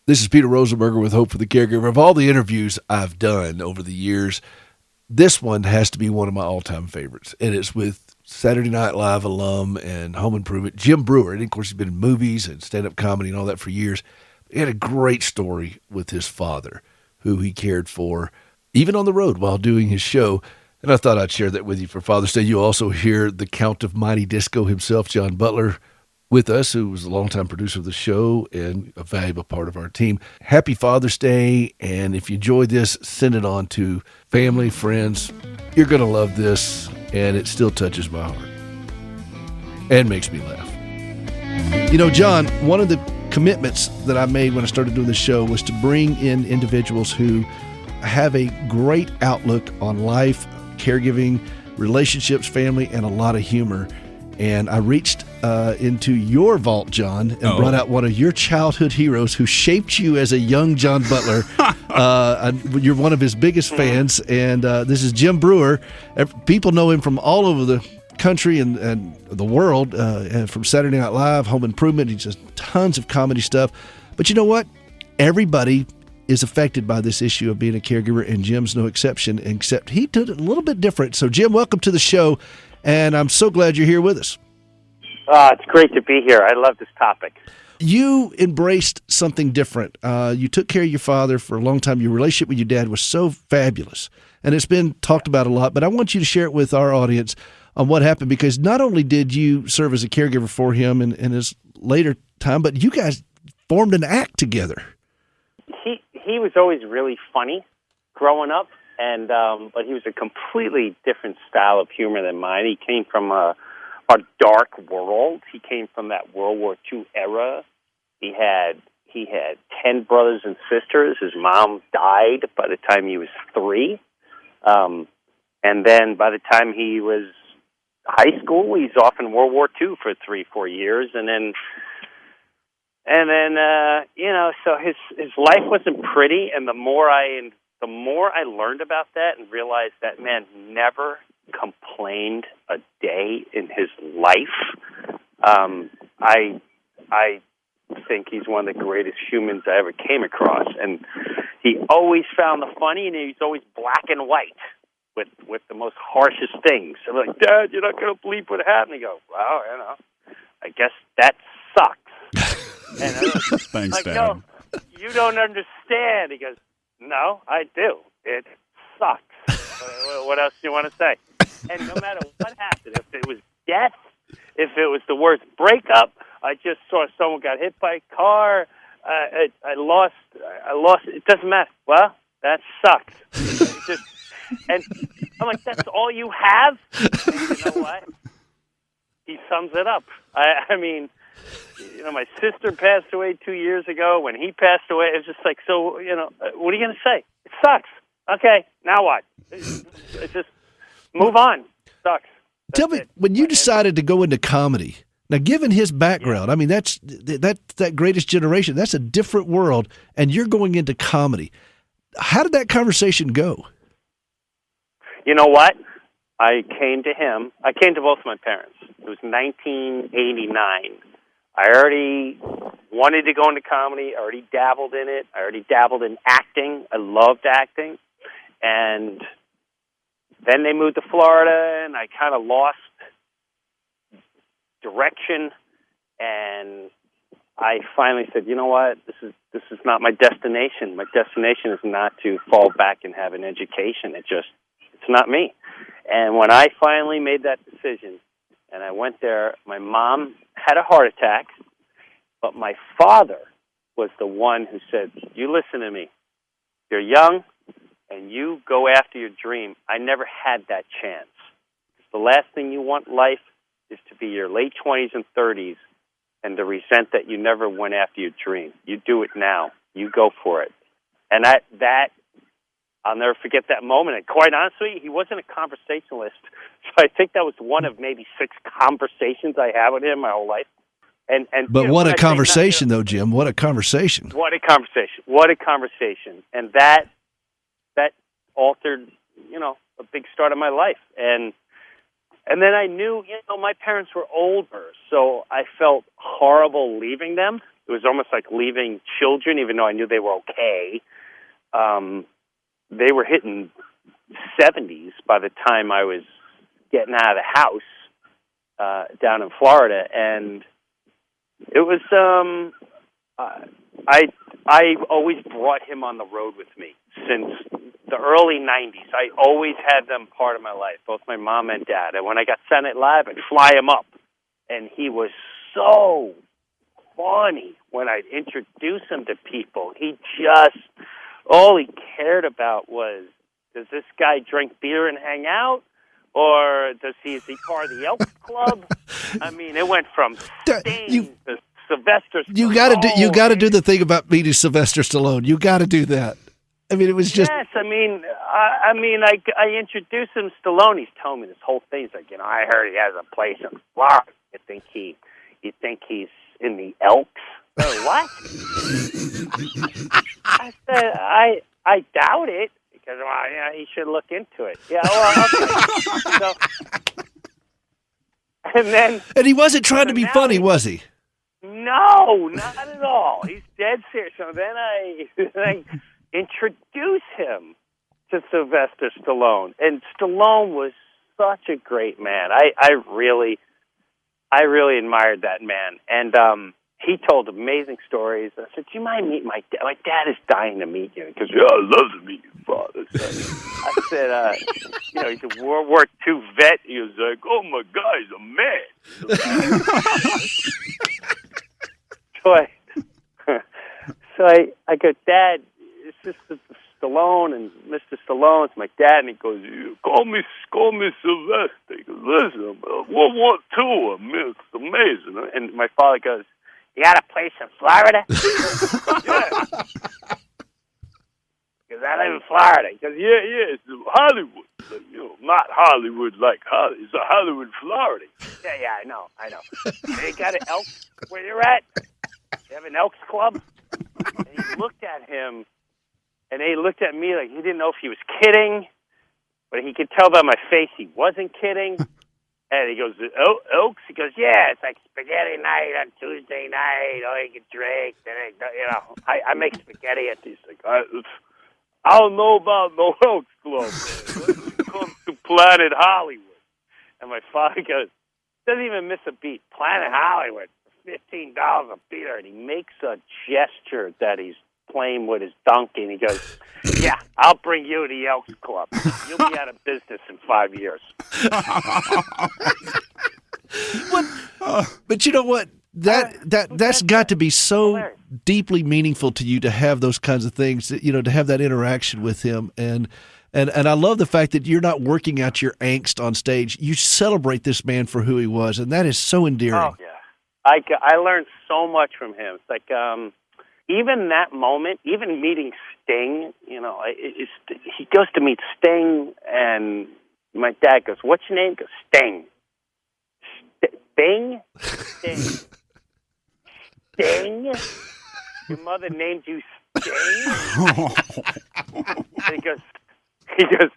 This is Peter Rosenberger with Hope for the Caregiver. Of all the interviews I've done over the years, this one has to be one of my all-time favorites. And it's with Saturday Night Live alum and Home Improvement, Jim Breuer. And, of course, he's been in movies and stand-up comedy and all that for years. He had a great story with his father, who he cared for, even on the road while doing his show. And I thought I'd share that with you for Father's Day. You also hear the Count of Mighty Disco himself, John Butler, with us, who was a longtime producer of the show and a valuable part of our team. Happy Father's Day, and if you enjoyed this, send it on to family, friends. You're going to love this, and it still touches my heart and makes me laugh. You know, John, one of the commitments that I made when I started doing this show was to bring in individuals who have a great outlook on life, caregiving, relationships, family, and a lot of humor. And I reached into your vault, John, and brought out one of your childhood heroes who shaped you as a young John Butler. You're one of his biggest fans, and this is Jim Breuer. People know him from all over the country and the world, and from Saturday Night Live, Home Improvement. He does tons of comedy stuff. But you know what? Everybody is affected by this issue of being a caregiver, and Jim's no exception, except he did it a little bit different. So, Jim, welcome to the show. And I'm so glad you're here with us. It's great to be here. I love this topic. You embraced something different. You took care of your father for a long time. Your relationship with your dad was so fabulous. And it's been talked about a lot, but I want you to share it with our audience on what happened, because not only did you serve as a caregiver for him in his later time, but you guys formed an act together. He was always really funny growing up. And but he was a completely different style of humor than mine. He came from a dark world. He came from that World War II era. He had 10 brothers and sisters. His mom died by the time he was 3. And then by the time he was high school, he's off in World War II for 3-4 years. And then so his life wasn't pretty. And the more I learned about that and realized that man never complained a day in his life, I think he's one of the greatest humans I ever came across. And he always found the funny, and he's always black and white with the most harshest things. I'm like, Dad, you're not going to believe what happened. He goes, well, I guess that sucks. And I was Thanks, like, Dad. no, you don't understand. He goes, no, I do. It sucks. What else do you want to say? And no matter what happened, if it was death, if it was the worst breakup, I just saw someone got hit by a car, I lost, it doesn't matter. Well, that sucks. And I'm like, that's all you have? And you know what? He sums it up. I mean, my sister passed away 2 years ago. When he passed away, it's just like, so, what are you going to say? It sucks. Okay, now what? It's just move on. Sucks. Tell me, when you decided to go into comedy, now given his background, I mean, that's that greatest generation. That's a different world, and you're going into comedy. How did that conversation go? You know what? I came to both of my parents. It was 1989. I already wanted to go into comedy. I already dabbled in it. I already dabbled in acting. I loved acting. And then they moved to Florida, and I kind of lost direction. And I finally said, you know what? This is not my destination. My destination is not to fall back and have an education. It's not me. And when I finally made that decision, and I went there, my mom had a heart attack, but my father was the one who said, you listen to me. You're young, and you go after your dream. I never had that chance. The last thing you want in life is to be your late 20s and 30s and to resent that you never went after your dream. You do it now. You go for it. And that I'll never forget that moment. And quite honestly, he wasn't a conversationalist. So I think that was one of maybe 6 conversations I had with him my whole life. But what a conversation, though, Jim. What a conversation. What a conversation. What a conversation. And that altered, a big start of my life. And then I knew, my parents were older, so I felt horrible leaving them. It was almost like leaving children, even though I knew they were okay. They were hitting 70s by the time I was getting out of the house down in Florida, and it was I always brought him on the road with me since the early 90s. I always had them part of my life, both my mom and dad. And when I got Senate Live, I'd fly him up, and he was so funny when I'd introduce him to people. He just, all he cared about was, does this guy drink beer and hang out? Or is he part of the Elks Club? I mean, it went from Sting to Sylvester Stallone. You got to do the thing about meeting Sylvester Stallone. You got to do that. I mean, it was just. Yes, I introduced him to Stallone. He's telling me this whole thing. He's like, I heard he has a place in Florida. You think he's in the Elks? What? I said, I doubt it. Because, he should look into it. Yeah, well, okay. And he wasn't trying to be funny, was he? No, not at all. He's dead serious. So then I introduced him to Sylvester Stallone. And Stallone was such a great man. I really admired that man. And he told amazing stories. I said, do you mind meeting my dad? My dad is dying to meet you. He goes, yeah, I'd love to meet your father. I said, he's a World War II vet. He was like, oh, my guy's a man. So I go, Dad, it's just Stallone and Mr. Stallone's my dad. And he goes, call me Sylvester. He goes, listen, World War II, it's amazing. And my father goes, you got a place in Florida? Yeah. Because I live in Florida. He goes, yeah, it's Hollywood. Like, not Hollywood like Hollywood. It's a Hollywood, Florida. Yeah, I know. They got an Elks where you're at? You have an Elks Club? And he looked at him, and he looked at me like he didn't know if he was kidding, but he could tell by my face he wasn't kidding. And he goes, Elks? He goes, yeah, it's like spaghetti night on Tuesday night. Oh, you can drink. I make spaghetti at these. Like, I don't know about no Elks Club. Let's come to Planet Hollywood. And my father goes, doesn't even miss a beat. Planet Hollywood, $15 a beer. And he makes a gesture that he's playing with his donkey. And he goes, yeah, I'll bring you to the Elks Club. You'll be out of business in 5 years. But you know what? That's got to be so deeply meaningful to you to have those kinds of things, to have that interaction with him. And I love the fact that you're not working out your angst on stage. You celebrate this man for who he was, and that is so endearing. Oh, yeah. I learned so much from him. It's like, even that moment, even meeting Sting, he goes to meet Sting, and my dad goes, what's your name? He goes, Sting. Sting? Sting. Sting? Your mother named you Sting? And he goes,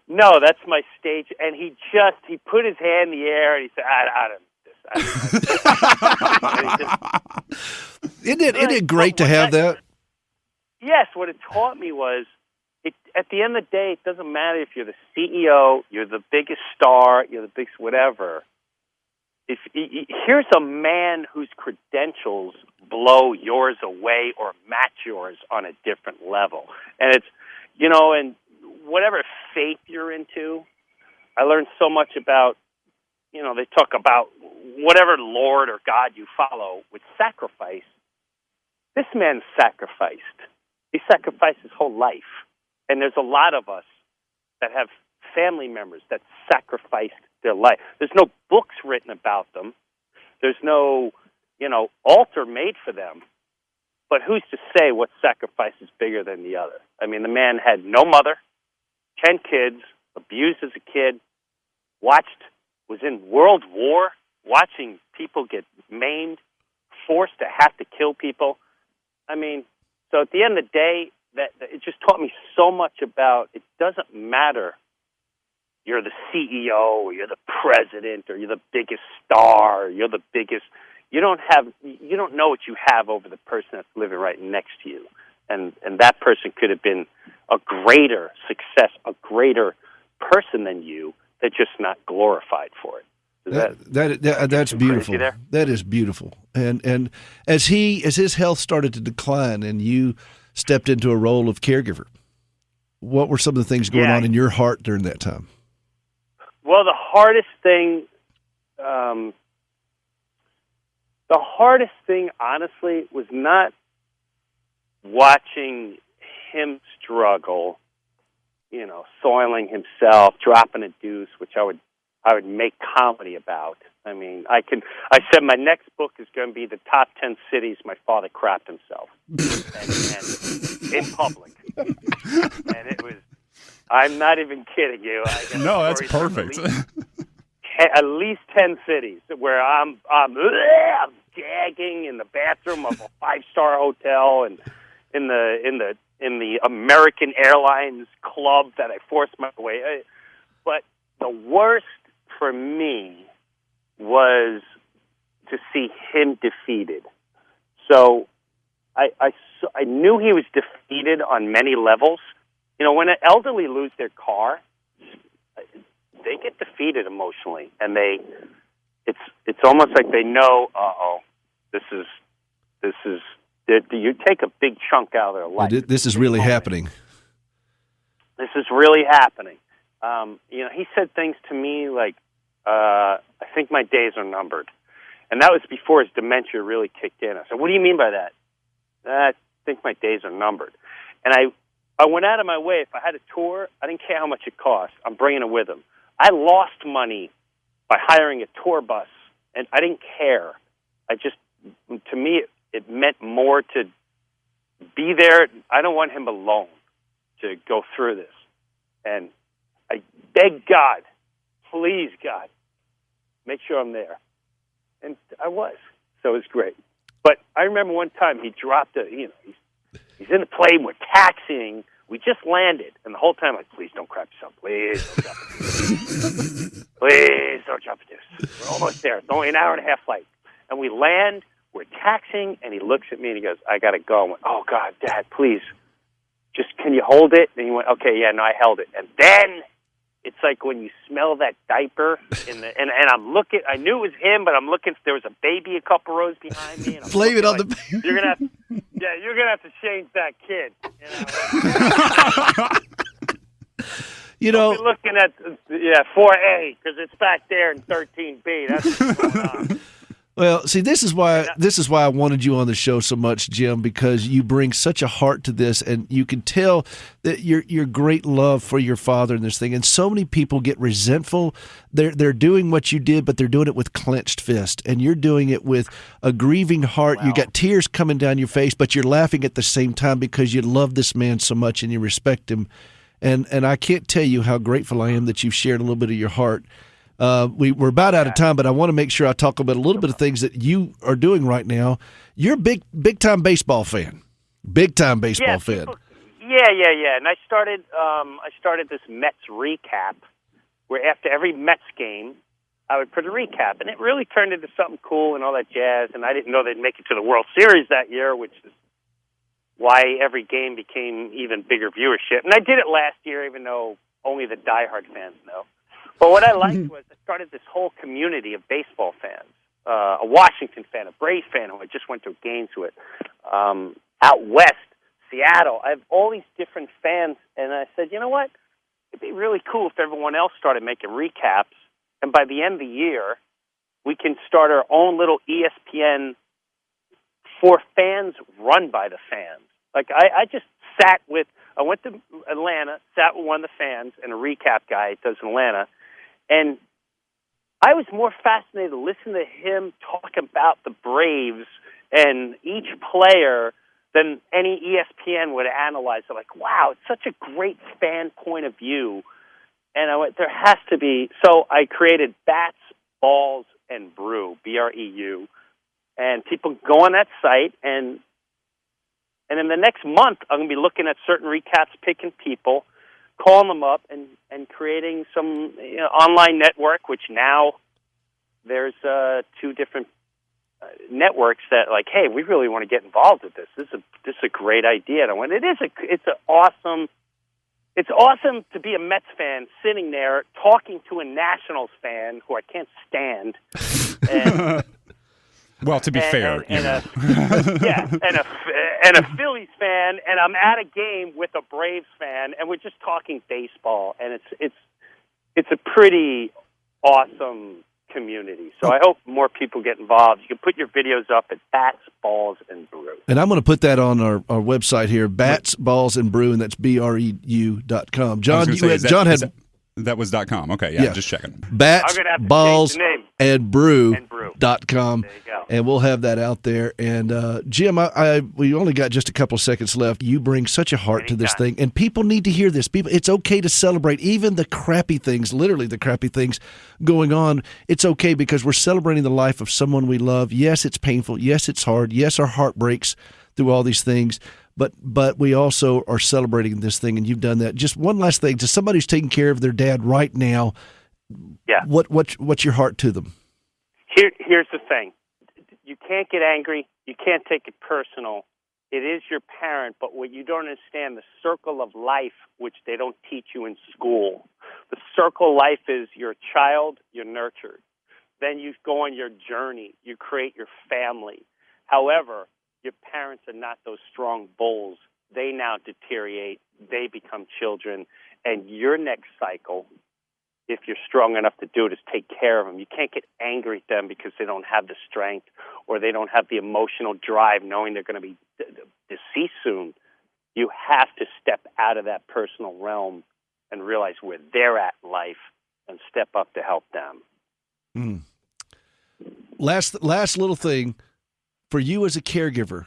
no, that's my stage. And he put his hand in the air, and he said, I don't. Isn't it great to have that? Yes, what it taught me was, at the end of the day, it doesn't matter if you're the CEO, you're the biggest star, you're the biggest whatever. Here's a man whose credentials blow yours away or match yours on a different level. And it's, and whatever faith you're into, I learned so much about, they talk about whatever Lord or God you follow with sacrifice. This man sacrificed. He sacrificed his whole life. And there's a lot of us that have family members that sacrificed their life. There's no books written about them. There's no, altar made for them. But who's to say what sacrifice is bigger than the other? I mean, the man had no mother, 10 kids, abused as a kid, was in World War, watching people get maimed, forced to have to kill people. I mean, so at the end of the day, that it just taught me so much about it doesn't matter. You're the CEO, or you're the president, or you're the biggest star, or you're the biggest, you don't know what you have over the person that's living right next to you, and that person could have been a greater success, a greater person than you. They're just not glorified for it. That's beautiful. That is beautiful. And as his health started to decline, and you stepped into a role of caregiver, what were some of the things going on in your heart during that time? Well, the hardest thing, honestly, was not watching him struggle. Soiling himself, dropping a deuce, which I would make comedy about. I mean, I said my next book is going to be the top 10 cities my father crapped himself, and in public. And it was, I'm not even kidding you. No, that's perfect. At least 10 cities where I'm gagging in the bathroom of a 5-star hotel, and in the American Airlines club that I forced my way. But the worst for me was to see him defeated. So I knew he was defeated on many levels. When an elderly lose their car, they get defeated emotionally, and it's almost like they know, this is you take a big chunk out of their life. This is really happening. This is really happening. He said things to me like, I think my days are numbered. And that was before his dementia really kicked in. I said, what do you mean by that? I think my days are numbered. And I went out of my way. If I had a tour, I didn't care how much it cost. I'm bringing it with him. I lost money by hiring a tour bus, and I didn't care. To me, it meant more to be there. I don't want him alone to go through this. And I beg God, please, God, make sure I'm there. And I was. So it was great. But I remember one time he dropped he's in a plane, we're taxiing, we just landed, and the whole time, like, please don't crap yourself. Please don't drop a deuce. Please don't drop a deuce. We're almost there. It's only an hour and a half flight. And we land, we're taxiing, and he looks at me and he goes, I got to go. I went, oh, God, Dad, please, just can you hold it? And he went, okay, yeah, no, I held it. And then it's like when you smell that diaper, and I'm looking, I knew it was him, but I'm looking, there was a baby a couple rows behind me. And I'm blame it on like, the baby. You're going to have to change that kid. Don't be looking at 4A, because it's back there in 13B. That's what's going on. Well, see, this is why I wanted you on the show so much, Jim, because you bring such a heart to this, and you can tell that your great love for your father and this thing. And so many people get resentful. They're doing what you did, but they're doing it with clenched fist, and you're doing it with a grieving heart. Wow. You got tears coming down your face, but you're laughing at the same time because you love this man so much and you respect him. And I can't tell you how grateful I am that you've shared a little bit of your heart. We're about out of time, but I want to make sure I talk about a little bit of things that you are doing right now. You're a big time baseball fan. Big time baseball fan. Yeah. And I started this Mets recap where after every Mets game, I would put a recap, and it really turned into something cool and all that jazz. And I didn't know they'd make it to the World Series that year, which is why every game became even bigger viewership. And I did it last year, even though only the diehard fans know. But what I liked was I started this whole community of baseball fans, a Washington fan, a Braves fan who I just went to games with, out west, Seattle. I have all these different fans, and I said, you know what? It'd be really cool if everyone else started making recaps, and by the end of the year, we can start our own little ESPN for fans run by the fans. Like, I just I went to Atlanta, sat with one of the fans and a recap guy that does in Atlanta, and I was more fascinated to listen to him talk about the Braves and each player than any ESPN would analyze it. Like, wow, it's such a great fan point of view. And I went, there has to be. So I created Bats, Balls, and Brew, BREU. And people go on that site, and in the next month, I'm going to be looking at certain recaps, picking people, calling them up, and creating some online network, which now there's 2 different networks that like, hey, we really want to get involved with this. This is a great idea. And I went, it's awesome to be a Mets fan sitting there talking to a Nationals fan who I can't stand. And, well, to be fair, and a Phillies fan, and I'm at a game with a Braves fan, and we're just talking baseball, and it's a pretty awesome community. So I hope more people get involved. You can put your videos up at Bats, Balls, and Brew. And I'm going to put that on our website here, Bats, Balls, and Brew, and that's BREU.com. John, John had... That was .com. Okay, yeah, just checking. Bats, Balls, and Brew.com. There you go. And we'll have that out there. And Jim, we only got just a couple of seconds left. You bring such a heart to this thing, and people need to hear this. It's okay to celebrate even the crappy things, literally the crappy things going on. It's okay because we're celebrating the life of someone we love. Yes, it's painful. Yes, it's hard. Yes, our heart breaks through all these things. But we also are celebrating this thing, and you've done that. Just one last thing to somebody who's taking care of their dad right now. Yeah. What's your heart to them? Here's the thing. You can't get angry. You can't take it personal. It is your parent, but what you don't understand, the circle of life, which they don't teach you in school. The circle of life is you're a child, you're nurtured. Then you go on your journey. You create your family. However, your parents are not those strong bulls. They now deteriorate. They become children. And your next cycle, if you're strong enough to do it, is take care of them. You can't get angry at them because they don't have the strength or they don't have the emotional drive knowing they're going to be deceased soon. You have to step out of that personal realm and realize where they're at in life and step up to help them. Last little thing. For you as a caregiver,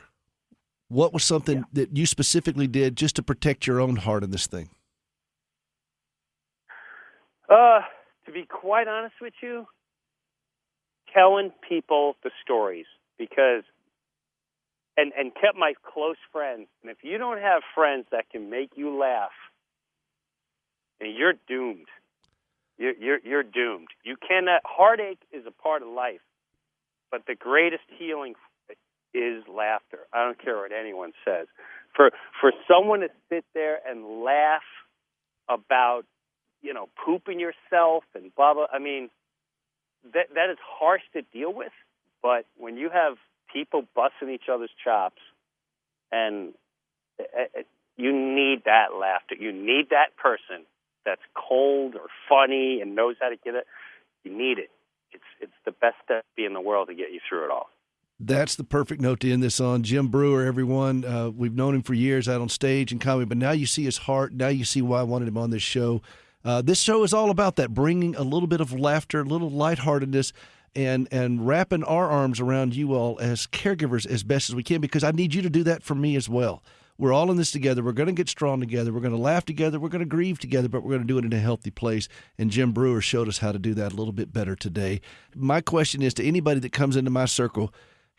what was something that you specifically did just to protect your own heart in this thing? To be quite honest with you, telling people the stories because, and kept my close friends. And if you don't have friends that can make you laugh, then you're doomed. You're doomed. You cannot. Heartache is a part of life, but the greatest healing is laughter. I don't care what anyone says. For someone to sit there and laugh about, pooping yourself and blah, blah, I mean, that is harsh to deal with, but when you have people busting each other's chops, and you need that laughter. You need that person that's cold or funny and knows how to get it. You need it. It's the best therapy in the world to get you through it all. That's the perfect note to end this on. Jim Breuer, everyone. We've known him for years out on stage and comedy, but now you see his heart. Now you see why I wanted him on this show. This show is all about that, bringing a little bit of laughter, a little lightheartedness, and wrapping our arms around you all as caregivers as best as we can, because I need you to do that for me as well. We're all in this together. We're going to get strong together. We're going to laugh together. We're going to grieve together, but we're going to do it in a healthy place. And Jim Breuer showed us how to do that a little bit better today. My question is to anybody that comes into my circle,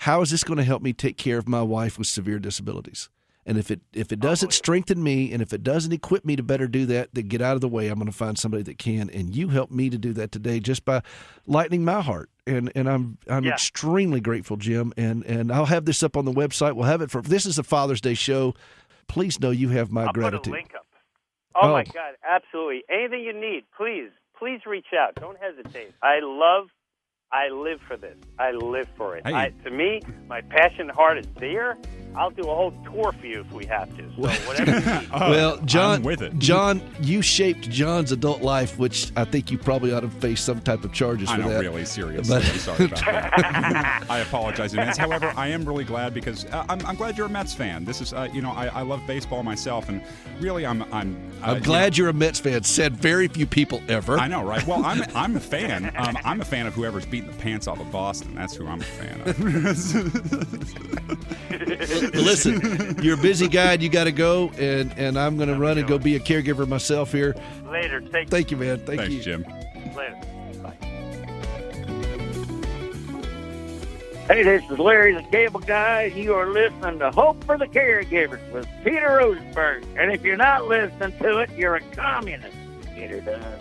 how is this going to help me take care of my wife with severe disabilities? And if it doesn't strengthen me, and if it doesn't equip me to better do that, then get out of the way. I'm going to find somebody that can. And you helped me to do that today just by lightening my heart. And I'm extremely grateful, Jim. And I'll have this up on the website. We'll have it this is a Father's Day show. Please know you have my gratitude. Put a link up. Oh my God, absolutely. Anything you need, please reach out. Don't hesitate. I live for this. I live for it. To me, my passion and heart is there. I'll do a whole tour for you if we have to. So whatever you need. Well, John, I'm with it. John, you shaped John's adult life, which I think you probably ought to face some type of charges for that. I know, really, seriously. I'm sorry about that. I apologize in advance. However, I am really glad because I'm glad you're a Mets fan. This is, I love baseball myself, and really, I'm glad you're a Mets fan. Said very few people ever. I know, right? Well, I'm a fan. I'm a fan of whoever's beating the pants off of Boston. That's who I'm a fan of. Listen, you're a busy guy and you got to go, and I'm going to run and go be a caregiver myself here. Later. Thank you, man. Thanks, you. Jim. Later. Bye. Hey, this is Larry the Cable Guy, and you are listening to Hope for the Caregivers with Peter Rosenberg. And if you're not listening to it, you're a communist. Get her done.